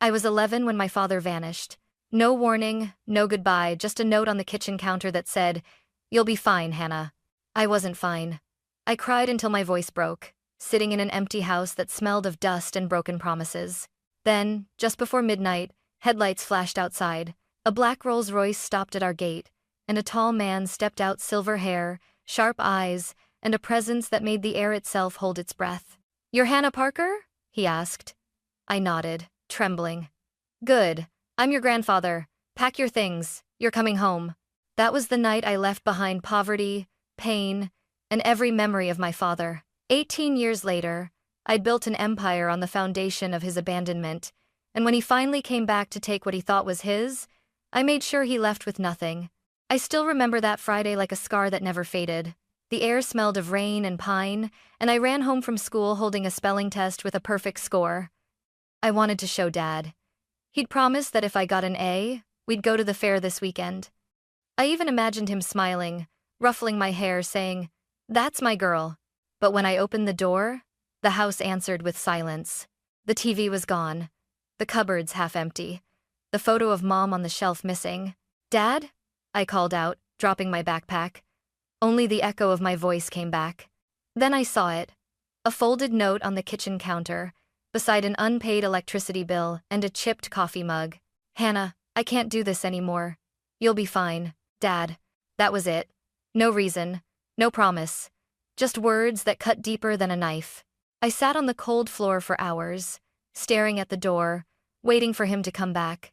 I was 11 when my father vanished. No warning, no goodbye, just a note on the kitchen counter that said, "You'll be fine, Hannah." I wasn't fine. I cried until my voice broke, sitting in an empty house that smelled of dust and broken promises. Then, just before midnight, headlights flashed outside. A black Rolls-Royce stopped at our gate, and a tall man stepped out, silver hair, sharp eyes, and a presence that made the air itself hold its breath. "You're Hannah Parker?" he asked. I nodded, trembling. "Good. I'm your grandfather. Pack your things. You're coming home." That was the night I left behind poverty, pain, and every memory of my father. 18 years later, I'd built an empire on the foundation of his abandonment, and when he finally came back to take what he thought was his, I made sure he left with nothing. I still remember that Friday like a scar that never faded. The air smelled of rain and pine, and I ran home from school holding a spelling test with a perfect score. I wanted to show Dad. He'd promised that if I got an A, we'd go to the fair this weekend. I even imagined him smiling, ruffling my hair, saying, "That's my girl." But when I opened the door, the house answered with silence. The TV was gone, the cupboards half empty, the photo of Mom on the shelf missing. "Dad?" I called out, dropping my backpack. Only the echo of my voice came back. Then I saw it, a folded note on the kitchen counter, beside an unpaid electricity bill and a chipped coffee mug. "Hannah, I can't do this anymore. You'll be fine, Dad." That was it. No reason, no promise. Just words that cut deeper than a knife. I sat on the cold floor for hours, staring at the door, waiting for him to come back.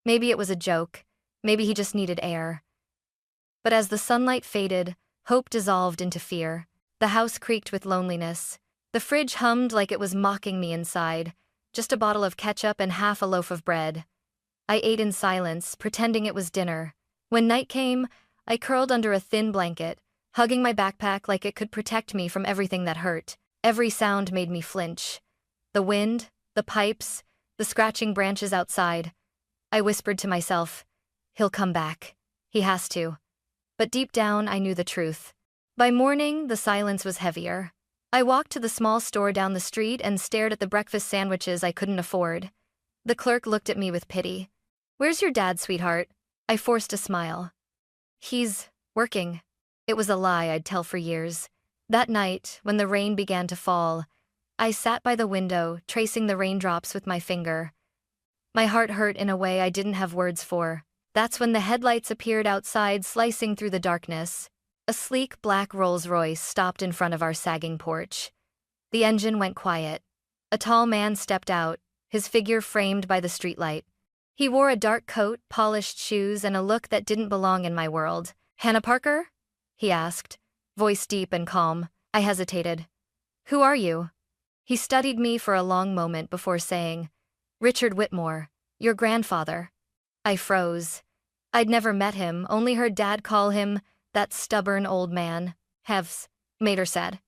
Maybe it was a joke, maybe he just needed air. But as the sunlight faded, hope dissolved into fear. The house creaked with loneliness. The fridge hummed like it was mocking me inside, just a bottle of ketchup and half a loaf of bread. I ate in silence, pretending it was dinner. When night came, I curled under a thin blanket, hugging my backpack like it could protect me from everything that hurt. Every sound made me flinch. The wind, the pipes, the scratching branches outside. I whispered to myself, "He'll come back. He has to." But deep down, I knew the truth. By morning, the silence was heavier. I walked to the small store down the street and stared at the breakfast sandwiches I couldn't afford. The clerk looked at me with pity. "Where's your dad, sweetheart?" I forced a smile. "He's working." It was a lie I'd tell for years. That night, when the rain began to fall, I sat by the window, tracing the raindrops with my finger. My heart hurt in a way I didn't have words for. That's when the headlights appeared outside, slicing through the darkness. A sleek black Rolls-Royce stopped in front of our sagging porch. The engine went quiet. A tall man stepped out, his figure framed by the streetlight. He wore a dark coat, polished shoes, and a look that didn't belong in my world. "Hannah Parker?" he asked, voice deep and calm. I hesitated. "Who are you?" He studied me for a long moment before saying, "Richard Whitmore, your grandfather." I froze. I'd never met him, only heard Dad call him that stubborn old man. "Hevs," Mater said.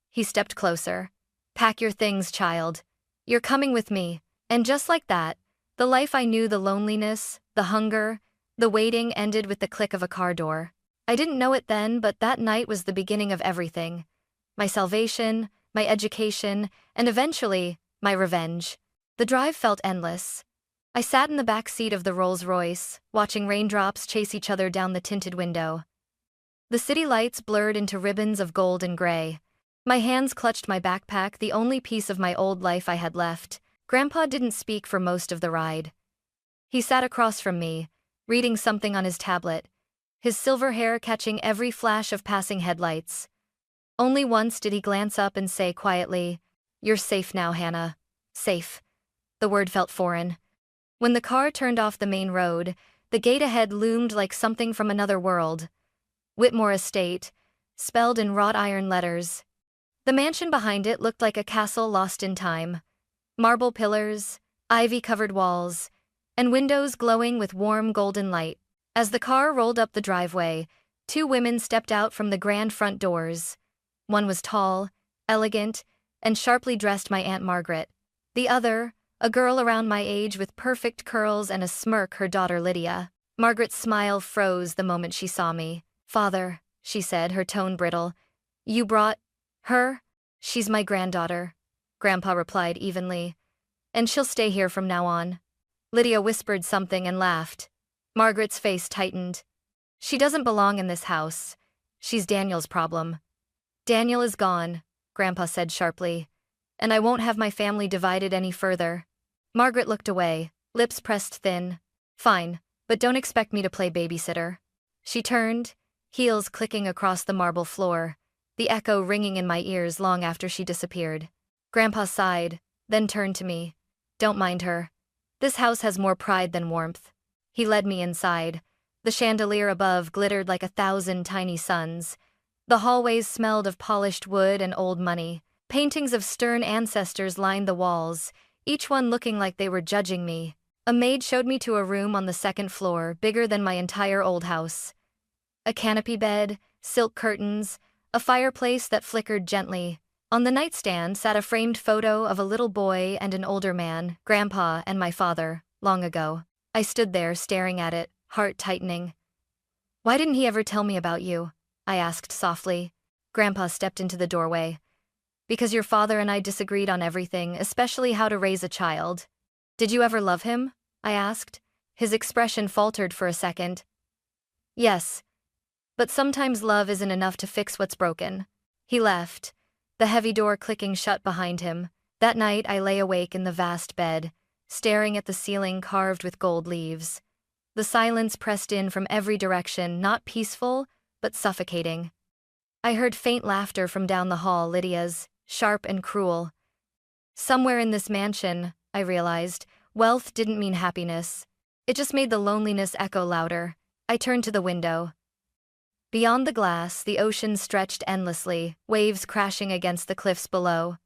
He stepped closer. "Pack your things, child. You're coming with me." And just like that, the life I knew, the loneliness, the hunger, the waiting ended with the click of a car door. I didn't know it then, but that night was the beginning of everything. My salvation, my education, and eventually, my revenge. The drive felt endless. I sat in the back seat of the Rolls-Royce, watching raindrops chase each other down the tinted window. The city lights blurred into ribbons of gold and gray. My hands clutched my backpack, the only piece of my old life I had left. Grandpa didn't speak for most of the ride. He sat across from me, reading something on his tablet, his silver hair catching every flash of passing headlights. Only once did he glance up and say quietly, "You're safe now, Hannah." Safe. The word felt foreign. When the car turned off the main road, the gate ahead loomed like something from another world. Whitmore Estate, spelled in wrought iron letters. The mansion behind it looked like a castle lost in time. Marble pillars, ivy-covered walls, and windows glowing with warm golden light. As the car rolled up the driveway, two women stepped out from the grand front doors. One was tall, elegant, and sharply dressed, my Aunt Margaret. The other, a girl around my age with perfect curls and a smirk, her daughter Lydia. Margaret's smile froze the moment she saw me. "Father," she said, her tone brittle, "you brought her?" "She's my granddaughter," Grandpa replied evenly. and she'll stay here from now on. Lydia whispered something and laughed. Margaret's face tightened. She doesn't belong in this house. She's Daniel's problem. Daniel is gone, Grandpa said sharply, and I won't have my family divided any further. Margaret looked away, lips pressed thin. Fine, but don't expect me to play babysitter. She turned, heels clicking across the marble floor, the echo ringing in my ears long after she disappeared. Grandpa sighed, then turned to me. Don't mind her. This house has more pride than warmth. He led me inside. The chandelier above glittered like 1,000 tiny suns. The hallways smelled of polished wood and old money. Paintings of stern ancestors lined the walls, each one looking like they were judging me. A maid showed me to a room on the second floor, bigger than my entire old house. A canopy bed, silk curtains, a fireplace that flickered gently. On the nightstand sat a framed photo of a little boy and an older man, Grandpa and my father, long ago. I stood there staring at it, heart tightening. Why didn't he ever tell me about you? I asked softly. Grandpa stepped into the doorway. Because your father and I disagreed on everything, especially how to raise a child. Did you ever love him? I asked. His expression faltered for a second. Yes. But sometimes love isn't enough to fix what's broken. He left, the heavy door clicking shut behind him. That night I lay awake in the vast bed, staring at the ceiling carved with gold leaves. The silence pressed in from every direction, not peaceful, but suffocating. I heard faint laughter from down the hall, Lydia's, sharp and cruel. Somewhere in this mansion, I realized, wealth didn't mean happiness. It just made the loneliness echo louder. I turned to the window. Beyond the glass, the ocean stretched endlessly, waves crashing against the cliffs below.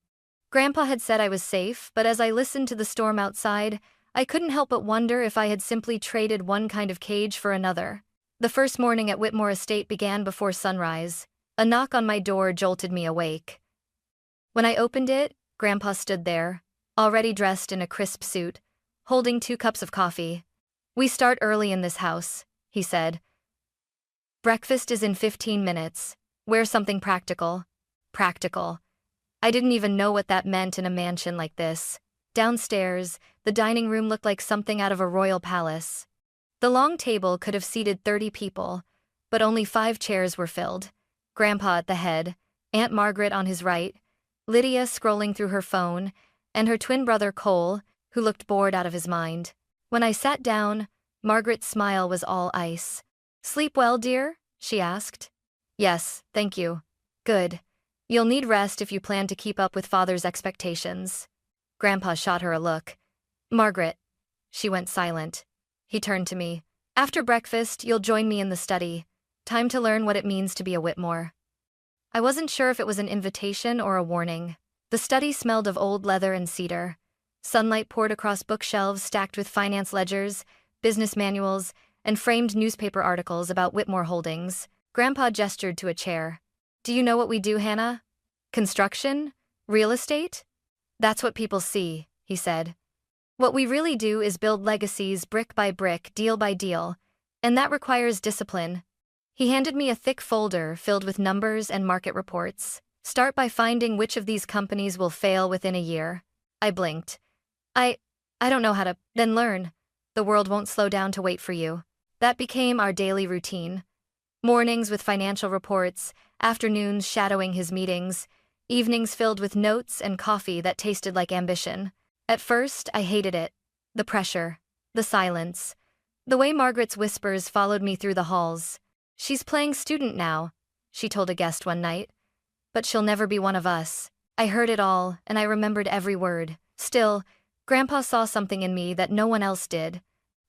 Grandpa had said I was safe, but as I listened to the storm outside, I couldn't help but wonder if I had simply traded one kind of cage for another. The first morning at Whitmore Estate began before sunrise. A knock on my door jolted me awake. When I opened it, Grandpa stood there, already dressed in a crisp suit, holding 2 cups of coffee. We start early in this house, he said. Breakfast is in 15 minutes. Wear something practical. Practical. I didn't even know what that meant in a mansion like this. Downstairs, the dining room looked like something out of a royal palace. The long table could have seated 30 people, but only 5 chairs were filled. Grandpa at the head, Aunt Margaret on his right, Lydia scrolling through her phone, and her twin brother Cole, who looked bored out of his mind. When I sat down, Margaret's smile was all ice. Sleep well, dear? She asked. Yes, thank you. Good. You'll need rest if you plan to keep up with Father's expectations. Grandpa shot her a look. Margaret. She went silent. He turned to me. After breakfast, you'll join me in the study. Time to learn what it means to be a Whitmore. I wasn't sure if it was an invitation or a warning. The study smelled of old leather and cedar. Sunlight poured across bookshelves stacked with finance ledgers, business manuals, and framed newspaper articles about Whitmore Holdings. Grandpa gestured to a chair. Do you know what we do, Hannah? Construction? Real estate? That's what people see, he said. What we really do is build legacies brick by brick, deal by deal, and that requires discipline. He handed me a thick folder filled with numbers and market reports. Start by finding which of these companies will fail within a year. I blinked. I don't know how to, then learn. The world won't slow down to wait for you. That became our daily routine. Mornings with financial reports, afternoons shadowing his meetings, evenings filled with notes and coffee that tasted like ambition. At first, I hated it. The pressure, the silence, the way Margaret's whispers followed me through the halls. She's playing student now, she told a guest one night. But she'll never be one of us. I heard it all, and I remembered every word. Still, Grandpa saw something in me that no one else did.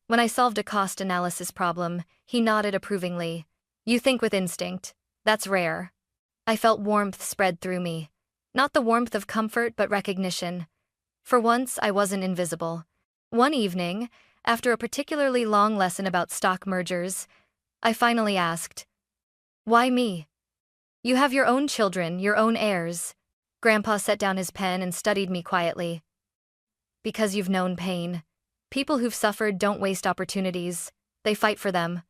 When I solved a cost analysis problem, he nodded approvingly. You think with instinct. That's rare. I felt warmth spread through me. Not the warmth of comfort, but recognition. For once, I wasn't invisible. One evening, after a particularly long lesson about stock mergers, I finally asked, "Why me? You have your own children, your own heirs." Grandpa set down his pen and studied me quietly. Because you've known pain. People who've suffered don't waste opportunities. They fight for them.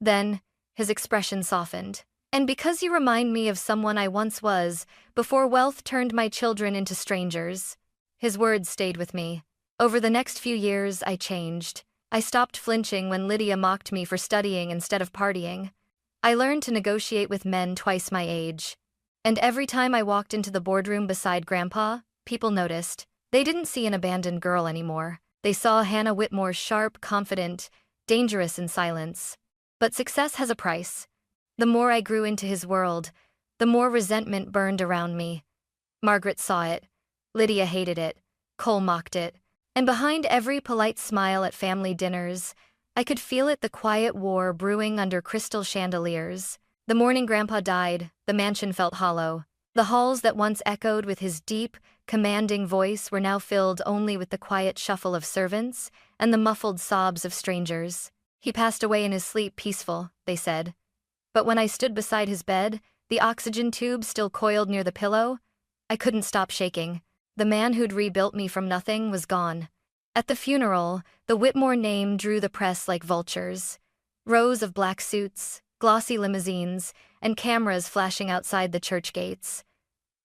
Then, his expression softened. And because you remind me of someone I once was, before wealth turned my children into strangers. His words stayed with me. Over the next few years, I changed. I stopped flinching when Lydia mocked me for studying instead of partying. I learned to negotiate with men twice my age. And every time I walked into the boardroom beside Grandpa, people noticed. They didn't see an abandoned girl anymore. They saw Hannah Whitmore sharp, confident, dangerous in silence. But success has a price. The more I grew into his world, the more resentment burned around me. Margaret saw it. Lydia hated it. Cole mocked it. And behind every polite smile at family dinners, I could feel it, the quiet war brewing under crystal chandeliers. The morning Grandpa died, the mansion felt hollow. The halls that once echoed with his deep, commanding voice were now filled only with the quiet shuffle of servants and the muffled sobs of strangers. He passed away in his sleep peaceful, they said. But when I stood beside his bed, the oxygen tube still coiled near the pillow, I couldn't stop shaking. The man who'd rebuilt me from nothing was gone. At the funeral, the Whitmore name drew the press like vultures. Rows of black suits, glossy limousines, and cameras flashing outside the church gates.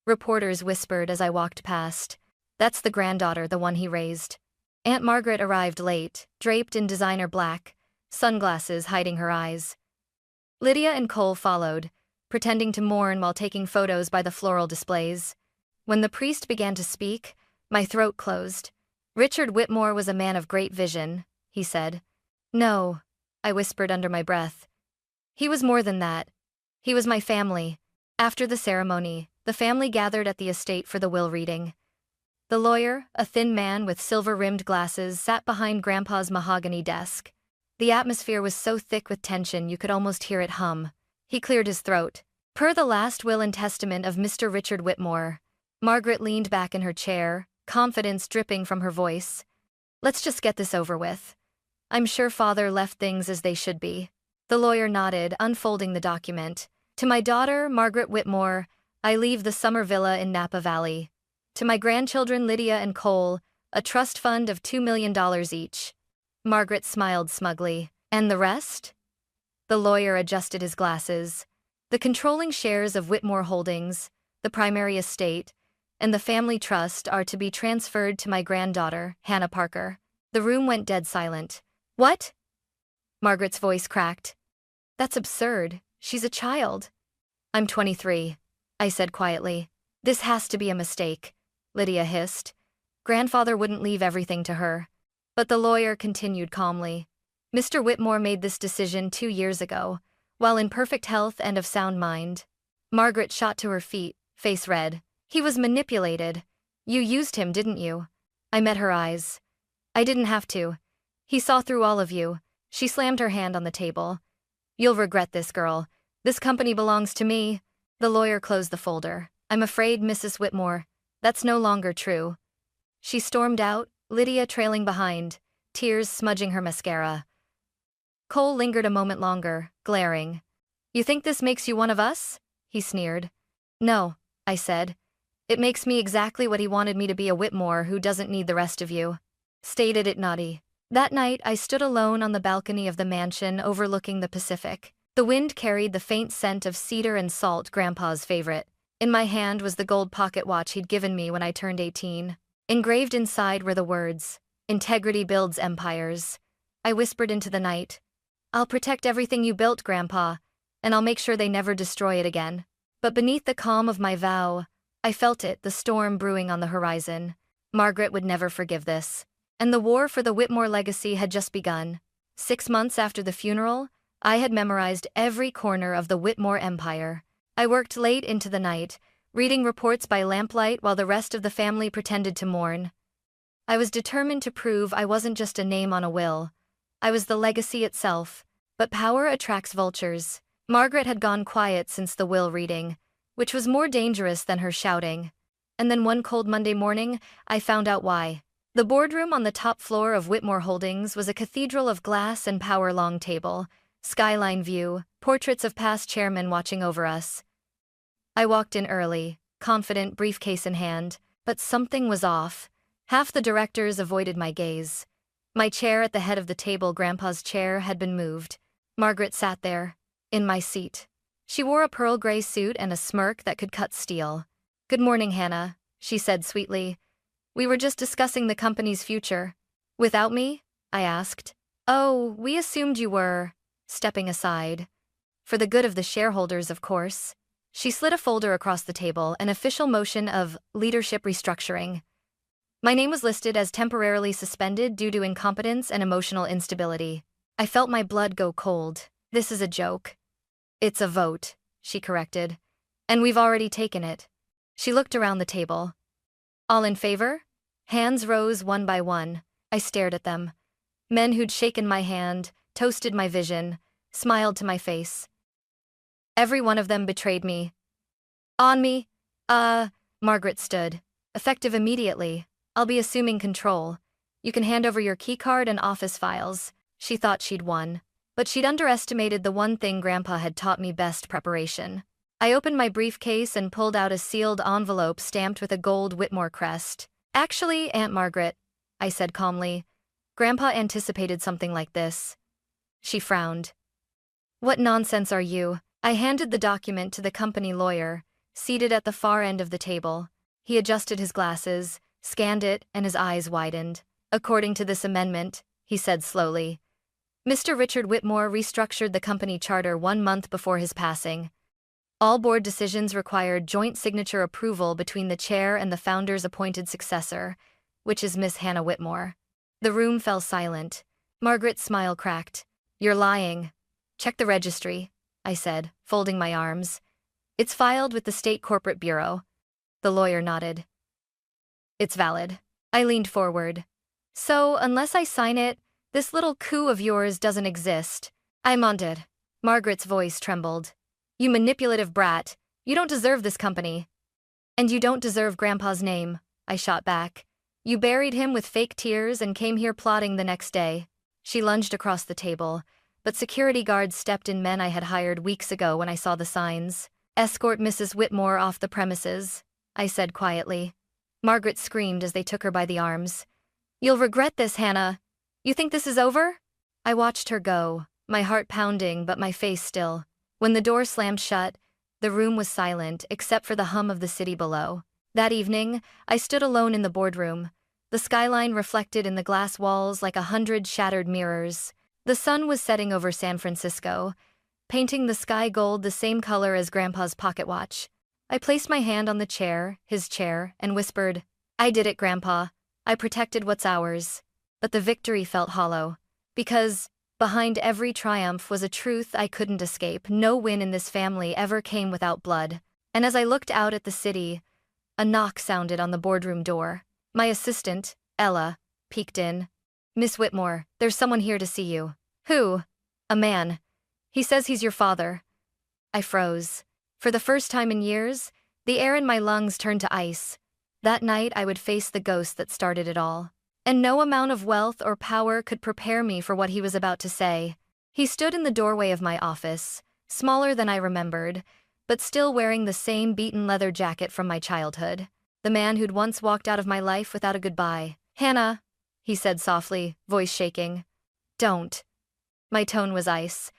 Reporters whispered as I walked past, "That's the granddaughter, the one he raised." Aunt Margaret arrived late, draped in designer black, sunglasses hiding her eyes. Lydia and Cole followed, pretending to mourn while taking photos by the floral displays. When the priest began to speak, my throat closed. "Richard Whitmore was a man of great vision," he said. "No," I whispered under my breath. "He was more than that. He was my family." After the ceremony, the family gathered at the estate for the will reading. The lawyer, a thin man with silver-rimmed glasses, sat behind Grandpa's mahogany desk. The atmosphere was so thick with tension you could almost hear it hum. He cleared his throat. "Per the last will and testament of Mr. Richard Whitmore." Margaret leaned back in her chair, confidence dripping from her voice. "Let's just get this over with. I'm sure Father left things as they should be." The lawyer nodded, unfolding the document. "To my daughter, Margaret Whitmore, I leave the summer villa in Napa Valley. To my grandchildren Lydia and Cole, a trust fund of $2 million each." Margaret smiled smugly. "And the rest?" The lawyer adjusted his glasses. "The controlling shares of Whitmore Holdings, the primary estate, and the family trust are to be transferred to my granddaughter, Hannah Parker." The room went dead silent. "What?" Margaret's voice cracked. "That's absurd. She's a child." "I'm 23, I said quietly. "This has to be a mistake," Lydia hissed. "Grandfather wouldn't leave everything to her." But the lawyer continued calmly. "Mr. Whitmore made this decision 2 years ago, while in perfect health and of sound mind." Margaret shot to her feet, face red. "He was manipulated. You used him, didn't you?" I met her eyes. "I didn't have to. He saw through all of you." She slammed her hand on the table. "You'll regret this, girl. This company belongs to me." The lawyer closed the folder. "I'm afraid, Mrs. Whitmore, that's no longer true." She stormed out, Lydia trailing behind, tears smudging her mascara. Cole lingered a moment longer, glaring. "You think this makes you one of us?" he sneered. "No," I said. "It makes me exactly what he wanted me to be, a Whitmore who doesn't need the rest of you." Stated it naughty. That night, I stood alone on the balcony of the mansion overlooking the Pacific. The wind carried the faint scent of cedar and salt, Grandpa's favorite. In my hand was the gold pocket watch he'd given me when I turned 18. Engraved inside were the words, "Integrity builds empires." I whispered into the night, "I'll protect everything you built, Grandpa, and I'll make sure they never destroy it again." But beneath the calm of my vow, I felt it, the storm brewing on the horizon. Margaret would never forgive this. And the war for the Whitmore legacy had just begun. 6 months after the funeral, I had memorized every corner of the Whitmore empire. I worked late into the night, reading reports by lamplight while the rest of the family pretended to mourn. I was determined to prove I wasn't just a name on a will. I was the legacy itself. But power attracts vultures. Margaret had gone quiet since the will reading, which was more dangerous than her shouting. And then one cold Monday morning, I found out why. The boardroom on the top floor of Whitmore Holdings was a cathedral of glass and power, long table, skyline view, portraits of past chairmen watching over us. I walked in early, confident, briefcase in hand, but something was off. Half the directors avoided my gaze. My chair at the head of the table, Grandpa's chair, had been moved. Margaret sat there, in my seat. She wore a pearl gray suit and a smirk that could cut steel. "Good morning, Hannah," she said sweetly. We were just discussing the company's future. Without me? I asked. Oh, we assumed you were. Stepping aside. For the good of the shareholders, of course. She slid a folder across the table, an official motion of leadership restructuring. My name was listed as temporarily suspended due to incompetence and emotional instability. I felt my blood go cold. This is a joke. It's a vote, she corrected. And we've already taken it. She looked around the table. All in favor? Hands rose one by one. I stared at them. Men who'd shaken my hand, toasted my vision, smiled to my face. Every one of them betrayed me. On me? Margaret stood. Effective immediately. I'll be assuming control. You can hand over your keycard and office files. She thought she'd won. But she'd underestimated the one thing Grandpa had taught me best: preparation. I opened my briefcase and pulled out a sealed envelope stamped with a gold Whitmore crest. Actually, Aunt Margaret, I said calmly. Grandpa anticipated something like this. She frowned. What nonsense are you? I handed the document to the company lawyer, seated at the far end of the table. He adjusted his glasses, scanned it, and his eyes widened. According to this amendment, he said slowly, Mr. Richard Whitmore restructured the company charter 1 month before his passing. All board decisions required joint signature approval between the chair and the founder's appointed successor, which is Miss Hannah Whitmore. The room fell silent. Margaret's smile cracked. You're lying. Check the registry, I said, folding my arms. It's filed with the State Corporate Bureau. The lawyer nodded. It's valid. I leaned forward. So, unless I sign it, this little coup of yours doesn't exist. I'm on it. Margaret's voice trembled. You manipulative brat. You don't deserve this company. And you don't deserve Grandpa's name, I shot back. You buried him with fake tears and came here plotting the next day. She lunged across the table, but security guards stepped in, men I had hired weeks ago when I saw the signs. Escort Mrs. Whitmore off the premises, I said quietly. Margaret screamed as they took her by the arms. You'll regret this, Hannah. You think this is over? I watched her go, my heart pounding but my face still. When the door slammed shut, the room was silent except for the hum of the city below. That evening, I stood alone in the boardroom, the skyline reflected in the glass walls like 100 shattered mirrors. The sun was setting over San Francisco, painting the sky gold, the same color as Grandpa's pocket watch. I placed my hand on the chair, his chair, and whispered, I did it, Grandpa. I protected what's ours. But the victory felt hollow. Because, behind every triumph was a truth I couldn't escape. No win in this family ever came without blood. And as I looked out at the city, a knock sounded on the boardroom door. My assistant, Ella, peeked in. Miss Whitmore, there's someone here to see you. Who? A man. He says he's your father. I froze. For the first time in years, the air in my lungs turned to ice. That night I would face the ghost that started it all. And no amount of wealth or power could prepare me for what he was about to say. He stood in the doorway of my office, smaller than I remembered, but still wearing the same beaten leather jacket from my childhood. The man who'd once walked out of my life without a goodbye. Hannah, he said softly, voice shaking. Don't. My tone was ice.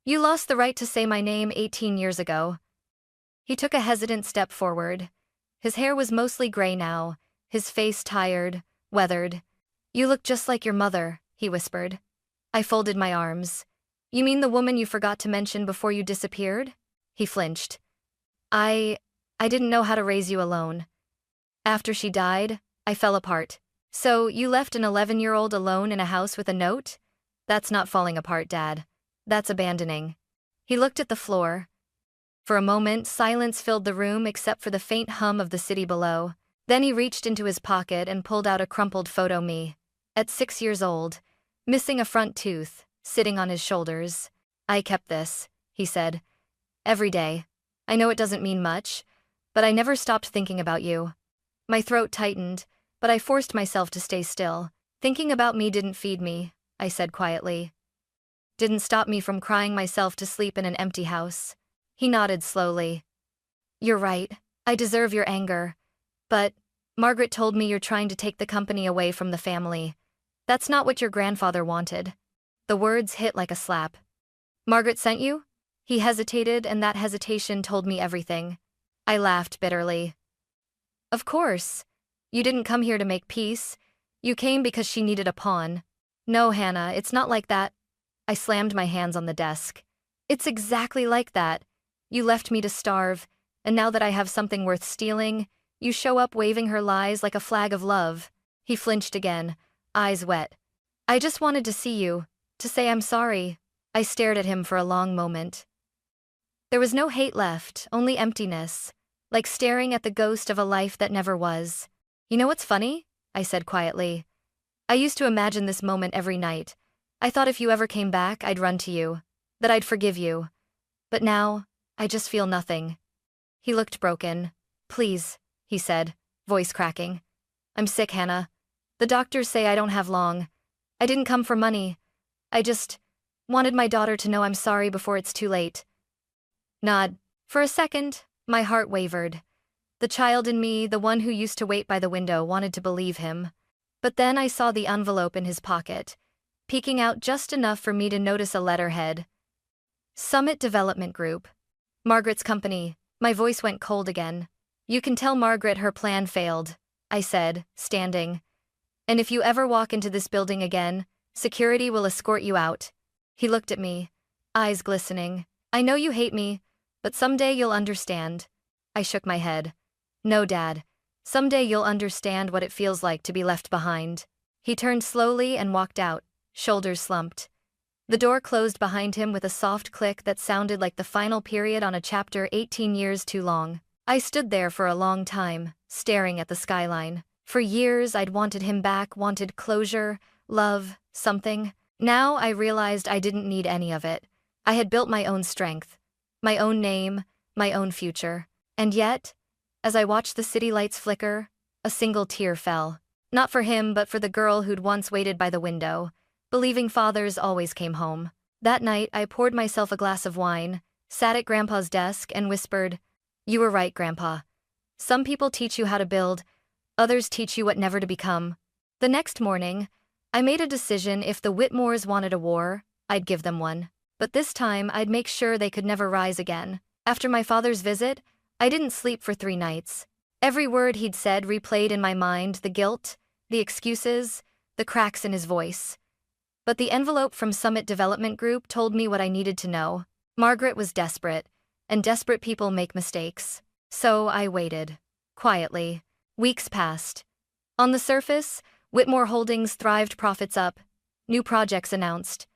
You lost the right to say my name 18 years ago. He took a hesitant step forward. His hair was mostly gray now, his face tired, weathered. You look just like your mother, he whispered. I folded my arms. You mean the woman you forgot to mention before you disappeared? He flinched. I didn't know how to raise you alone. After she died, I fell apart. So you left an 11-year-old alone in a house with a note? That's not falling apart, Dad. That's abandoning. He looked at the floor. For a moment, silence filled the room except for the faint hum of the city below. Then he reached into his pocket and pulled out a crumpled photo me. At 6 years old, missing a front tooth, sitting on his shoulders. I kept this, he said. Every day. I know it doesn't mean much, but I never stopped thinking about you. My throat tightened, but I forced myself to stay still. Thinking about me didn't feed me, I said quietly. Didn't stop me from crying myself to sleep in an empty house. He nodded slowly. You're right. I deserve your anger. But Margaret told me you're trying to take the company away from the family. That's not what your grandfather wanted. The words hit like a slap. Margaret sent you? He hesitated, and that hesitation told me everything. I laughed bitterly. Of course. You didn't come here to make peace. You came because she needed a pawn. No, Hannah, it's not like that. I slammed my hands on the desk. It's exactly like that. You left me to starve, and now that I have something worth stealing, you show up waving her lies like a flag of love. He flinched again, eyes wet. I just wanted to see you, to say I'm sorry. I stared at him for a long moment. There was no hate left, only emptiness, like staring at the ghost of a life that never was. You know what's funny? I said quietly. I used to imagine this moment every night. I thought if you ever came back, I'd run to you, that I'd forgive you. But now, I just feel nothing. He looked broken. Please, he said, voice cracking. I'm sick, Hannah. The doctors say I don't have long. I didn't come for money. I just wanted my daughter to know I'm sorry before it's too late. Nod. For a second, my heart wavered. The child in me, the one who used to wait by the window, wanted to believe him. But then I saw the envelope in his pocket, peeking out just enough for me to notice a letterhead. Summit Development Group. Margaret's company. My voice went cold again. You can tell Margaret her plan failed, I said, standing. And if you ever walk into this building again, security will escort you out. He looked at me, eyes glistening. I know you hate me, but someday you'll understand. I shook my head. No, Dad. Someday you'll understand what it feels like to be left behind. He turned slowly and walked out, shoulders slumped. The door closed behind him with a soft click that sounded like the final period on a chapter 18 years too long. I stood there for a long time, staring at the skyline. For years I'd wanted him back, wanted closure, love, something. Now I realized I didn't need any of it. I had built my own strength, my own name, my own future. And yet, as I watched the city lights flicker, a single tear fell. Not for him, but for the girl who'd once waited by the window, believing fathers always came home. That night, I poured myself a glass of wine, sat at Grandpa's desk, and whispered, "You were right, Grandpa. Some people teach you how to build, others teach you what never to become." The next morning, I made a decision: if the Whitmores wanted a war, I'd give them one. But this time, I'd make sure they could never rise again. After my father's visit, I didn't sleep for 3 nights. Every word he'd said replayed in my mind, the guilt, the excuses, the cracks in his voice. But the envelope from Summit Development Group told me what I needed to know. Margaret was desperate, and desperate people make mistakes. So I waited. Quietly. Weeks passed. On the surface, Whitmore Holdings thrived, profits up, new projects announced.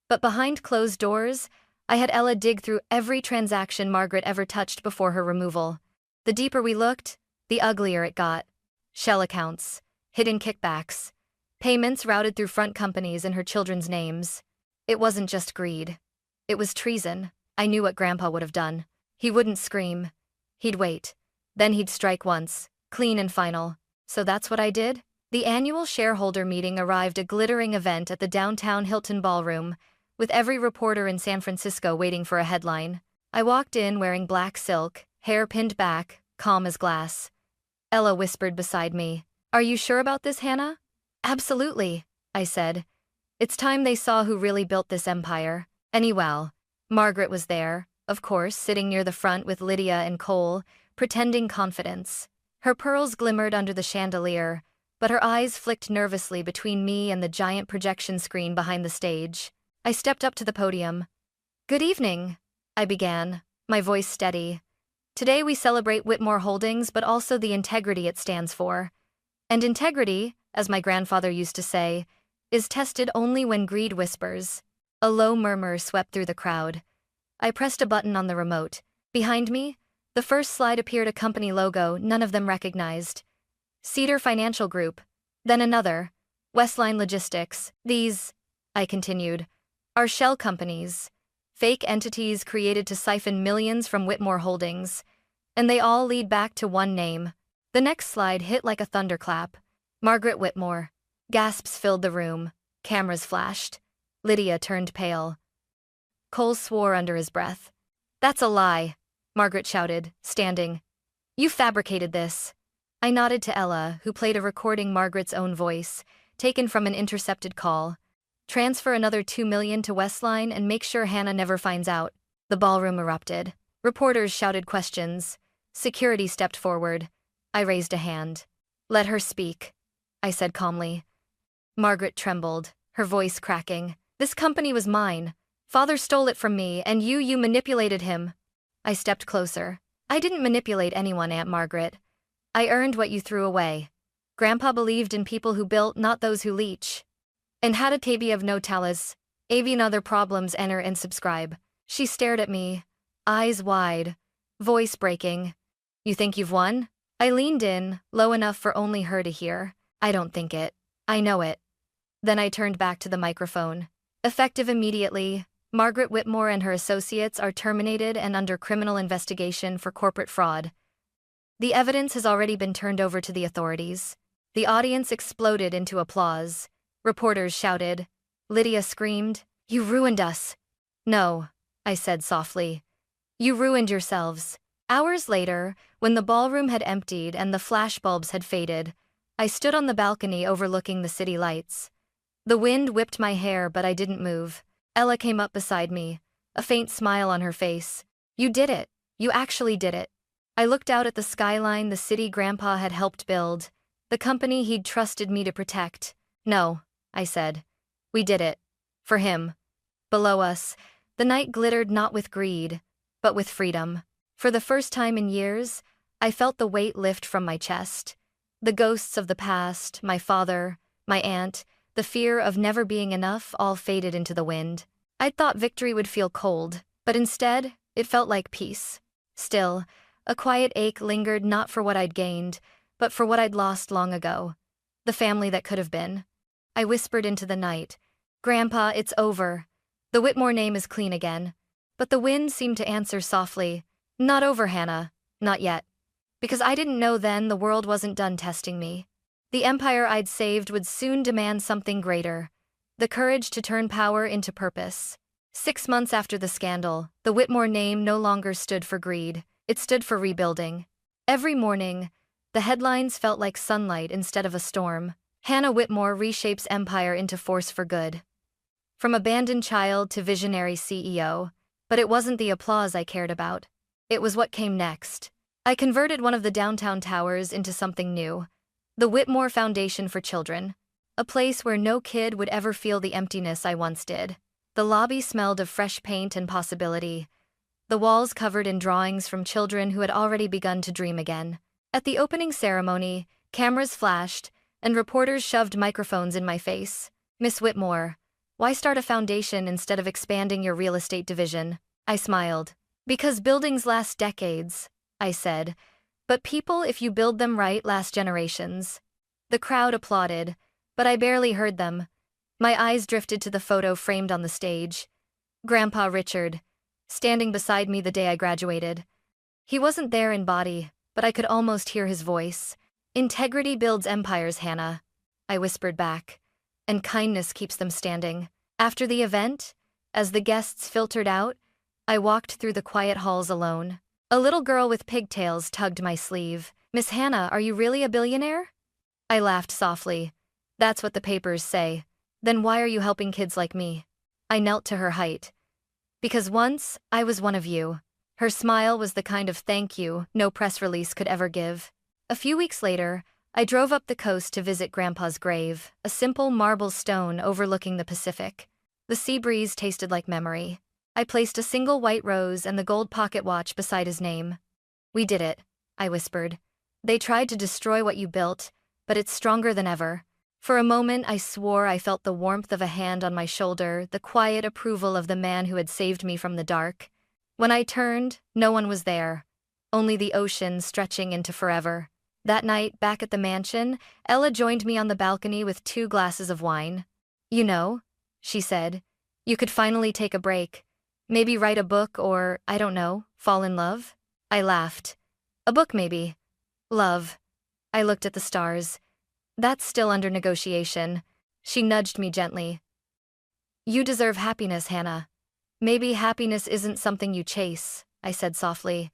But behind closed doors, I had Ella dig through every transaction Margaret ever touched before her removal. The deeper we looked, the uglier it got. Shell accounts, hidden kickbacks, payments routed through front companies in her children's names. It wasn't just greed. It was treason. I knew what Grandpa would have done. He wouldn't scream. He'd wait. Then he'd strike once, clean and final. So that's what I did? The annual shareholder meeting arrived, a glittering event at the downtown Hilton Ballroom, with every reporter in San Francisco waiting for a headline. I walked in wearing black silk, hair pinned back, calm as glass. Ella whispered beside me. "Are you sure about this, Hannah?" "Absolutely," I said. "It's time they saw who really built this empire." Anyway, Margaret was there, of course, sitting near the front with Lydia and Cole, pretending confidence. Her pearls glimmered under the chandelier, but her eyes flicked nervously between me and the giant projection screen behind the stage. I stepped up to the podium. "Good evening," I began, my voice steady. "Today we celebrate Whitmore Holdings, but also the integrity it stands for. And integrity, as my grandfather used to say, is tested only when greed whispers." A low murmur swept through the crowd. I pressed a button on the remote. Behind me, the first slide appeared, a company logo none of them recognized. Cedar Financial Group. Then another. Westline Logistics. "These," I continued, "are shell companies, fake entities created to siphon millions from Whitmore Holdings, and they all lead back to one name." The next slide hit like a thunderclap. Margaret Whitmore. Gasps filled the room. Cameras flashed. Lydia turned pale. Cole swore under his breath. "That's a lie," Margaret shouted, standing. "You fabricated this." I nodded to Ella, who played a recording, Margaret's own voice, taken from an intercepted call. "Transfer another $2 million to Westline and make sure Hannah never finds out." The ballroom erupted. Reporters shouted questions. Security stepped forward. I raised a hand. Let her speak, I said calmly. Margaret trembled, her voice cracking. This company was mine. Father stole it from me, and you manipulated him. I stepped closer. I didn't manipulate anyone, Aunt Margaret. I earned what you threw away. Grandpa believed in people who built, not those who leech. And had a tabi of no talas. Avian other problems, enter and subscribe. She stared at me, eyes wide, voice breaking. You think you've won? I leaned in, low enough for only her to hear. I don't think it. I know it. Then I turned back to the microphone. Effective immediately, Margaret Whitmore and her associates are terminated and under criminal investigation for corporate fraud. The evidence has already been turned over to the authorities. The audience exploded into applause. Reporters shouted. Lydia screamed, "You ruined us." No, I said softly. You ruined yourselves. Hours later, when the ballroom had emptied and the flashbulbs had faded, I stood on the balcony overlooking the city lights. The wind whipped my hair, but I didn't move. Ella came up beside me, a faint smile on her face. You did it. You actually did it. I looked out at the skyline the city Grandpa had helped build, the company he'd trusted me to protect. No, I said. We did it. For him. Below us, the night glittered not with greed, but with freedom. For the first time in years, I felt the weight lift from my chest. The ghosts of the past, my father, my aunt, the fear of never being enough all faded into the wind. I'd thought victory would feel cold, but instead, it felt like peace. Still, a quiet ache lingered not for what I'd gained, but for what I'd lost long ago. The family that could have been. I whispered into the night, Grandpa, it's over. The Whitmore name is clean again. But the wind seemed to answer softly, not over, Hannah, not yet. Because I didn't know then the world wasn't done testing me. The empire I'd saved would soon demand something greater, the courage to turn power into purpose. 6 months after the scandal, the Whitmore name no longer stood for greed, it stood for rebuilding. Every morning, the headlines felt like sunlight instead of a storm. Hannah Whitmore reshapes empire into force for good. From abandoned child to visionary CEO, but it wasn't the applause I cared about. It was what came next. I converted one of the downtown towers into something new. The Whitmore Foundation for Children. A place where no kid would ever feel the emptiness I once did. The lobby smelled of fresh paint and possibility. The walls covered in drawings from children who had already begun to dream again. At the opening ceremony, cameras flashed, and reporters shoved microphones in my face. Miss Whitmore, why start a foundation instead of expanding your real estate division? I smiled. Because buildings last decades, I said. But people, if you build them right, last generations. The crowd applauded, but I barely heard them. My eyes drifted to the photo framed on the stage. Grandpa Richard, standing beside me the day I graduated. He wasn't there in body, but I could almost hear his voice. Integrity builds empires, Hannah, I whispered back, and kindness keeps them standing. After the event, as the guests filtered out, I walked through the quiet halls alone. A little girl with pigtails tugged my sleeve. Miss Hannah, are you really a billionaire? I laughed softly. That's what the papers say. Then why are you helping kids like me? I knelt to her height. Because once, I was one of you. Her smile was the kind of thank you no press release could ever give. A few weeks later, I drove up the coast to visit Grandpa's grave, a simple marble stone overlooking the Pacific. The sea breeze tasted like memory. I placed a single white rose and the gold pocket watch beside his name. We did it, I whispered. They tried to destroy what you built, but it's stronger than ever. For a moment I swore I felt the warmth of a hand on my shoulder, the quiet approval of the man who had saved me from the dark. When I turned, no one was there. Only the ocean stretching into forever. That night, back at the mansion, Ella joined me on the balcony with 2 glasses of wine. You know, she said, you could finally take a break. Maybe write a book or, I don't know, fall in love? I laughed. A book maybe. Love. I looked at the stars. That's still under negotiation. She nudged me gently. You deserve happiness, Hannah. Maybe happiness isn't something you chase, I said softly.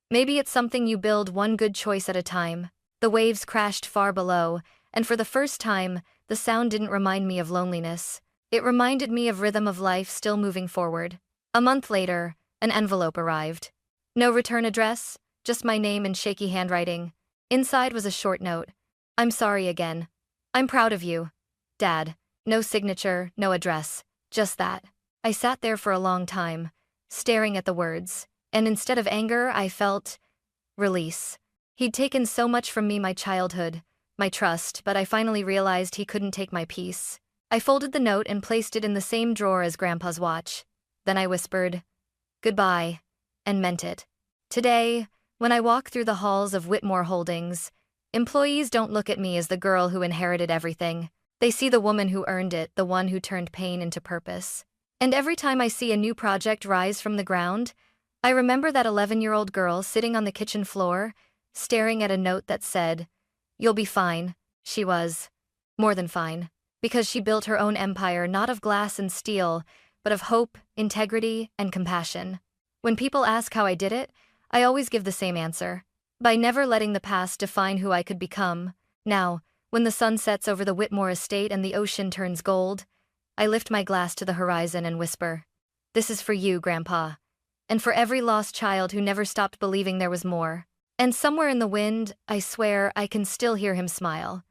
Maybe it's something you build one good choice at a time. The waves crashed far below, and for the first time, the sound didn't remind me of loneliness. It reminded me of rhythm of life still moving forward. A month later, an envelope arrived. No return address, just my name in shaky handwriting. Inside was a short note. I'm sorry again. I'm proud of you. Dad. No signature, no address. Just that. I sat there for a long time, staring at the words, and instead of anger, I felt release. He'd taken so much from me, my childhood, my trust, but I finally realized he couldn't take my peace. I folded the note and placed it in the same drawer as Grandpa's watch. Then I whispered, "Goodbye," and meant it. Today, when I walk through the halls of Whitmore Holdings, employees don't look at me as the girl who inherited everything. They see the woman who earned it, the one who turned pain into purpose. And every time I see a new project rise from the ground, I remember that 11-year-old girl sitting on the kitchen floor, staring at a note that said, "You'll be fine." She was more than fine, because she built her own empire not of glass and steel, but of hope, integrity, and compassion. When people ask how I did it, I always give the same answer: by never letting the past define who I could become. Now, when the sun sets over the Whitmore estate and the ocean turns gold, I lift my glass to the horizon and whisper, "This is for you, Grandpa, and for every lost child who never stopped believing there was more." And somewhere in the wind, I swear I can still hear him smile.